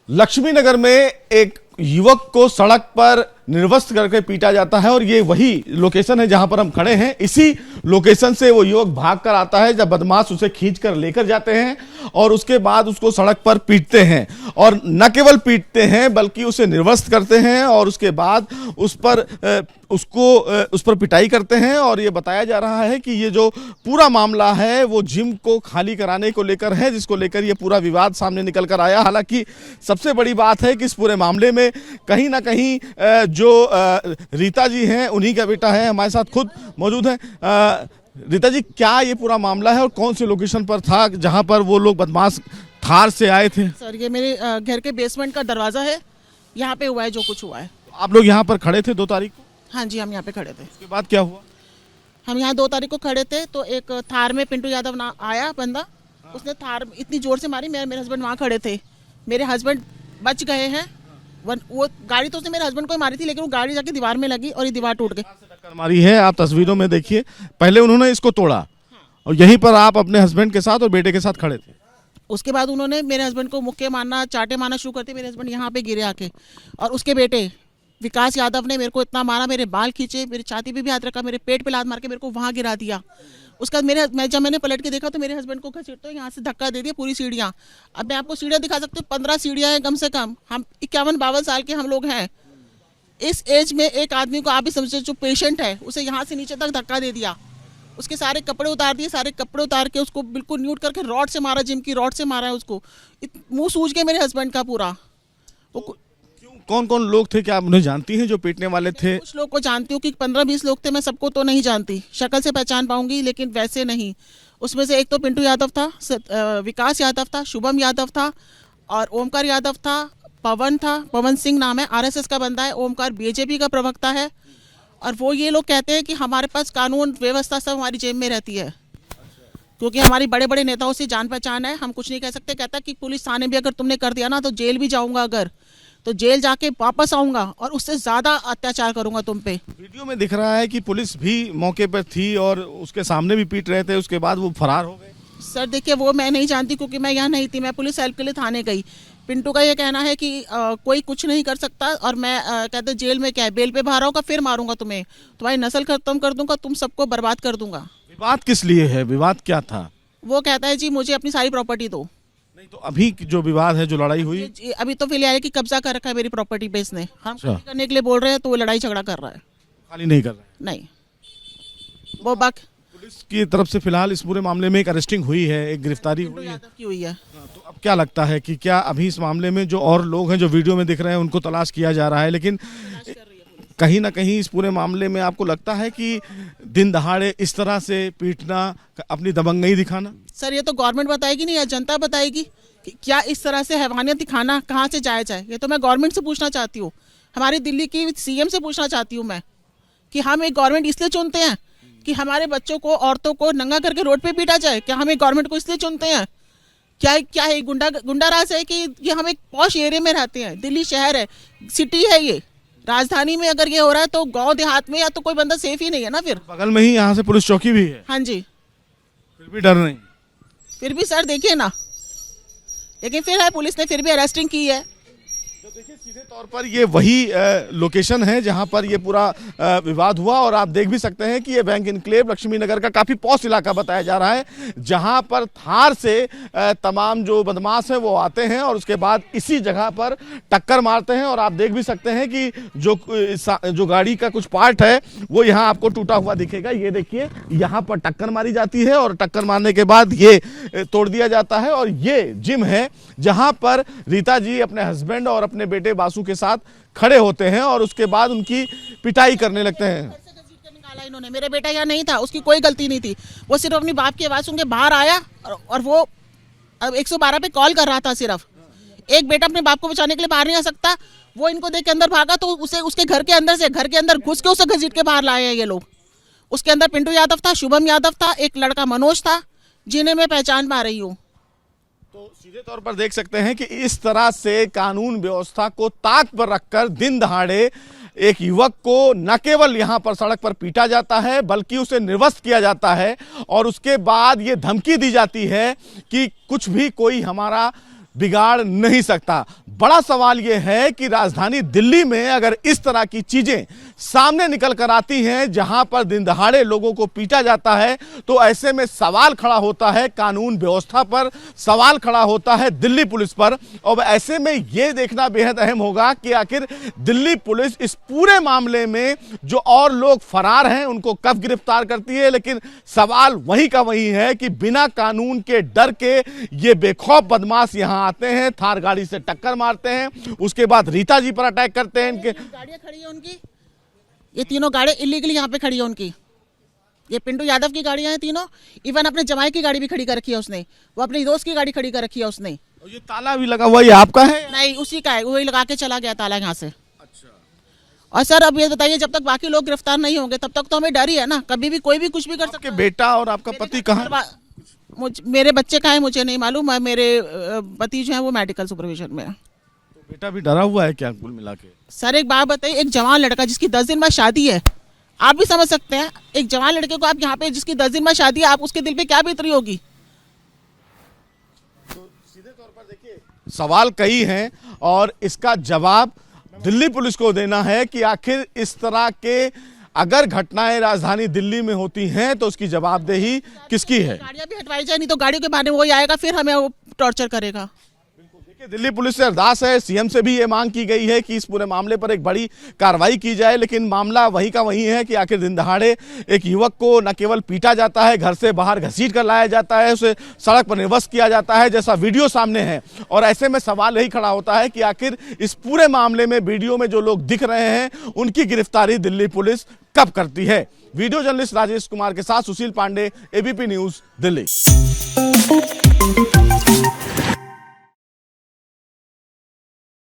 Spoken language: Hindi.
लक्ष्मी नगर में एक युवक को सड़क पर निर्वस्त्र करके पीटा जाता है और ये वही लोकेशन है जहां पर हम खड़े हैं। इसी लोकेशन से वो युवक भाग कर आता है जब बदमाश उसे खींचकर लेकर जाते हैं और उसके बाद उसको सड़क पर पीटते हैं। और न केवल पीटते हैं बल्कि उसे निर्वस्त्र करते हैं और उसके बाद उस पर पिटाई करते हैं। और ये बताया जा रहा है कि ये जो पूरा मामला है वो जिम को खाली कराने को लेकर है, जिसको लेकर ये पूरा विवाद सामने निकल कर आया। हालांकि सबसे बड़ी बात है कि इस पूरे मामले में कहीं ना कहीं जो रीता जी हैं उन्हीं का बेटा है, हमारे साथ खुद मौजूद हैं। रीता जी, क्या ये पूरा मामला है और कौन से लोकेशन पर था जहां पर वो लोग बदमाश थार से आए थे? सर, ये मेरे घर के बेसमेंट का दरवाजा है, यहाँ पे हुआ है जो कुछ हुआ है। आप लोग यहाँ पर खड़े थे 2 तारीख को? हाँ जी, हम यहाँ पे खड़े थे। उसके बाद क्या हुआ? हम यहाँ 2 तारीख को खड़े थे तो एक थार में पिंटू यादव ना आया बंदा, उसने थार इतनी जोर से मारी, मेरे हस्बैंड वहाँ खड़े थे, मेरे हस्बैंड बच गए हैं। वो गाड़ी तो उसने मेरे हस्बैंड को ही मारी थी, लेकिन वो गाड़ी जाके दीवार में लगी और ये दीवार टूट गई। टक्कर मारी है, आप तस्वीरों में देखिए। पहले उन्होंने इसको तोड़ा और यहीं पर आप अपने हस्बैंड के साथ और बेटे के साथ खड़े थे। उसके बाद उन्होंने मेरे हस्बैंड को मुक्के मारना, चाटे मारना शुरू करते, मेरे हस्बैंड यहाँ पे गिरे आके। और उसके बेटे विकास यादव ने मेरे को इतना मारा, मेरे बाल खींचे, मेरी छाती पे भी हाथ रखा, मेरे पेट पे लात मार के मेरे को वहाँ गिरा दिया। उसका जब मैंने पलट के देखा तो मेरे हस्बैंड को घसीटते यहाँ से धक्का दे दिया पूरी सीढ़ियाँ। अब मैं आपको सीढ़ियाँ दिखा सकती हूँ, 15 सीढ़ियाँ हैं कम से कम। हम 51-52 साल के हम लोग हैं। इस एज में एक आदमी को आप भी समझते, जो पेशेंट है, उसे यहाँ से नीचे तक धक्का दे दिया। उसके सारे कपड़े उतार दिए, सारे कपड़े उतार के उसको बिल्कुल न्यूट करके रॉड से मारा, जिम की रॉड से मारा है उसको। मुंह सूज गया मेरे हस्बैंड का पूरा। कौन कौन लोग थे, क्या आप उन्हें जानती हैं जो पीटने वाले थे? कुछ लोग को जानती हूँ कि 15-20 लोग थे, मैं सबको तो नहीं जानती, शक्ल से पहचान पाऊंगी लेकिन वैसे नहीं। उसमें से एक तो पिंटू यादव था, विकास यादव था, शुभम यादव था और ओमकार यादव था, पवन था, पवन सिंह नाम है, आरएसएस का बंदा है। ओमकार बीजेपी का प्रवक्ता है। और वो ये लोग कहते हैं कि हमारे पास कानून व्यवस्था सब हमारी जेब में रहती है, क्योंकि हमारी बड़े बड़े नेताओं से जान पहचान है, हम कुछ नहीं कह सकते। कहता कि पुलिस थाने भी अगर तुमने कर दिया ना तो जेल भी जाऊंगा, अगर तो जेल जाके वापस आऊंगा और उससे ज्यादा अत्याचार करूंगा तुम पे। वीडियो में दिख रहा है कि पुलिस भी मौके पर थी और उसके सामने भी पीट रहे थे, उसके बाद वो फरार हो गए। सर देखिए, वो मैं नहीं जानती क्योंकि मैं यहाँ नहीं थी, मैं पुलिस हेल्प के लिए थाने गई। पिंटू का ये कहना है कि कोई कुछ नहीं कर सकता और मैं कहते जेल में क्या है, बेल पे बाहर आऊंगा फिर मारूंगा तुम्हें, तुम्हारी नस्ल खत्म कर दूंगा, तुम सबको बर्बाद कर दूंगा। विवाद किस लिए है, विवाद क्या था? वो कहता है जी मुझे अपनी सारी प्रॉपर्टी दो। नहीं तो अभी जो विवाद है, जो लड़ाई हुई, अभी तो फिलहाल है कि कब्जा कर रखा है मेरी प्रॉपर्टी पे इसने। हम खाली करने के लिए बोल रहे हैं तो वो लड़ाई झगड़ा कर रहा है। खाली नहीं कर रहा है? नहीं, वो पुलिस की तरफ से फिलहाल इस पूरे मामले में एक अरेस्टिंग हुई है, एक गिरफ्तारी हुई है। तो अब क्या लगता है कि क्या अभी इस मामले में जो और लोग हैं जो वीडियो में दिख रहे हैं उनको तलाश किया जा रहा है, लेकिन कहीं ना कहीं इस पूरे मामले में आपको लगता है कि दिन दहाड़े इस तरह से पीटना, अपनी दबंगई दिखाना? सर ये तो गवर्नमेंट बताएगी नहीं या जनता बताएगी कि क्या इस तरह से हैवानियत दिखाना कहाँ से जायज़ है? ये तो मैं गवर्नमेंट से पूछना चाहती हूँ, हमारी दिल्ली की सीएम से पूछना चाहती हूँ मैं कि हम एक गवर्नमेंट इसलिए चुनते हैं कि हमारे बच्चों को, औरतों को नंगा करके रोड पे पीटा जाए? क्या हम एक गवर्नमेंट को इसलिए चुनते हैं? क्या है गुंडा राज है कि हम एक पॉश एरिया में रहते हैं? दिल्ली शहर है, सिटी है, ये राजधानी में अगर ये हो रहा है तो गांव देहात में या तो कोई बंदा सेफ ही नहीं है ना। फिर बगल में ही यहाँ से पुलिस चौकी भी है। हाँ जी, फिर भी डर नहीं? फिर भी सर देखिए ना, लेकिन फिर है पुलिस ने फिर भी अरेस्टिंग की है। तो देखिए सीधे तौर पर ये वही लोकेशन है जहां पर ये पूरा विवाद हुआ और आप देख भी सकते हैं कि ये बैंक इनक्लेव लक्ष्मी नगर का काफी पॉश इलाका बताया जा रहा है, जहां पर थार से तमाम जो बदमाश हैं वो आते हैं और उसके बाद इसी जगह पर टक्कर मारते हैं। और आप देख भी सकते हैं कि जो गाड़ी का कुछ पार्ट है वो यहाँ आपको टूटा हुआ दिखेगा। ये देखिए, यहाँ पर टक्कर मारी जाती है और टक्कर मारने के बाद ये तोड़ दिया जाता है। और ये जिम है जहां पर रीता जी अपने हस्बैंड और अपने बेटे बासु के साथ खड़े होते हैं और उसके बाद उनकी पिटाई करने लगते हैं। निकाला इन्होंने, मेरे बेटा यहाँ नहीं था, उसकी कोई गलती नहीं थी, वो सिर्फ अपनी बाप की आवाज सुन के बाहर आया और वो अब 112 पे कॉल कर रहा था। सिर्फ एक बेटा अपने बाप को बचाने के लिए बाहर नहीं आ सकता, वो इनको देख के अंदर भागा तो उसे उसके घर के अंदर घुस के उसे घसीट के बाहर लाए हैं ये लोग। उसके अंदर पिंटू यादव था, शुभम यादव था, एक लड़का मनोज था जिन्हें मैं पहचान पा रही हूँ। तो सीधे तौर पर देख सकते हैं कि इस तरह से कानून व्यवस्था को ताक पर रखकर दिन दहाड़े एक युवक को न केवल यहां पर सड़क पर पीटा जाता है बल्कि उसे निर्वस्त्र किया जाता है और उसके बाद ये धमकी दी जाती है कि कुछ भी कोई हमारा बिगाड़ नहीं सकता। बड़ा सवाल यह है कि राजधानी दिल्ली में अगर इस तरह की चीजें सामने निकल कर आती हैं, जहां पर दिन दहाड़े लोगों को पीटा जाता है, तो ऐसे में सवाल खड़ा होता है कानून व्यवस्था पर, सवाल खड़ा होता है दिल्ली पुलिस पर। और ऐसे में यह देखना बेहद अहम होगा कि आखिर दिल्ली पुलिस इस पूरे मामले में जो और लोग फरार हैं उनको कब गिरफ्तार करती है। लेकिन सवाल वही का वही है कि बिना कानून के डर के ये बेखौफ बदमाश यहां आते हैं, थार गाड़ी से टक्कर मारते हैं, उसके बाद रीता जी पर अटैक करते हैं। इनके गाड़ियां खड़ी है उनकी, ये तीनों गाड़ियां इलीगली यहाँ पे खड़ी है उनकी। ये पिंटू यादव की गाड़ियां हैं तीनों। इवन अपने जमाई की गाड़ी भी खड़ी कर रखी है उसने, वो अपनी दोस्त की गाड़ी खड़ी कर रखी है उसने। और ये ताला भी लगा हुआ, ये आपका है? नहीं, उसी का है, वही लगा के चला गया ताला यहाँ से। और सर अब ये बताइए, जब तक बाकी लोग गिरफ्तार नहीं होंगे तब तक तो हमें डर ही है ना, कभी भी कोई भी कुछ भी कर सकता है। बेटा और आपका पति कहाँ? मेरे बच्चे कहाँ हैं मुझे नहीं मालूम, मेरे पति जो है वो मेडिकल सुपरविजन में है। तो बेटा भी डरा हुआ है क्या कुल मिला के? सर एक बात बताइए, एक जवान लड़का जिसकी 10 दिन बाद शादी है, आप भी समझ सकते हैं, एक जवान लड़के को आप यहाँ पे जिसकी 10 दिन बाद शादी है, आप उसके दिल पे क्या बीतरी होगी? तो सीधे तौर पर देखिए सवाल कई हैं और इसका जवाब दिल्ली पुलिस को देना है कि आखिर इस तरह के अगर घटनाएं राजधानी दिल्ली में होती हैं तो उसकी जवाबदेही किसकी है। गाड़ियां भी हटवाई जाए, नहीं तो गाड़ियों के बारे में वही आएगा, फिर हमें वो टॉर्चर करेगा। देखिए दिल्ली पुलिस से अरदास है, सीएम से भी ये मांग की गई है कि इस पूरे मामले पर एक बड़ी कार्रवाई की जाए। लेकिन मामला वही का वही है कि आखिर दिन दहाड़े एक युवक को न केवल पीटा जाता है, घर से बाहर घसीट कर लाया जाता है, उसे सड़क पर निर्वस्त्र किया जाता है, जैसा वीडियो सामने है। और ऐसे में सवाल यही खड़ा होता है कि आखिर इस पूरे मामले में वीडियो में जो लोग दिख रहे हैं उनकी गिरफ्तारी दिल्ली पुलिस कब करती है। वीडियो जर्नलिस्ट राजेश कुमार के साथ सुशील पांडे, एबीपी न्यूज, दिल्ली।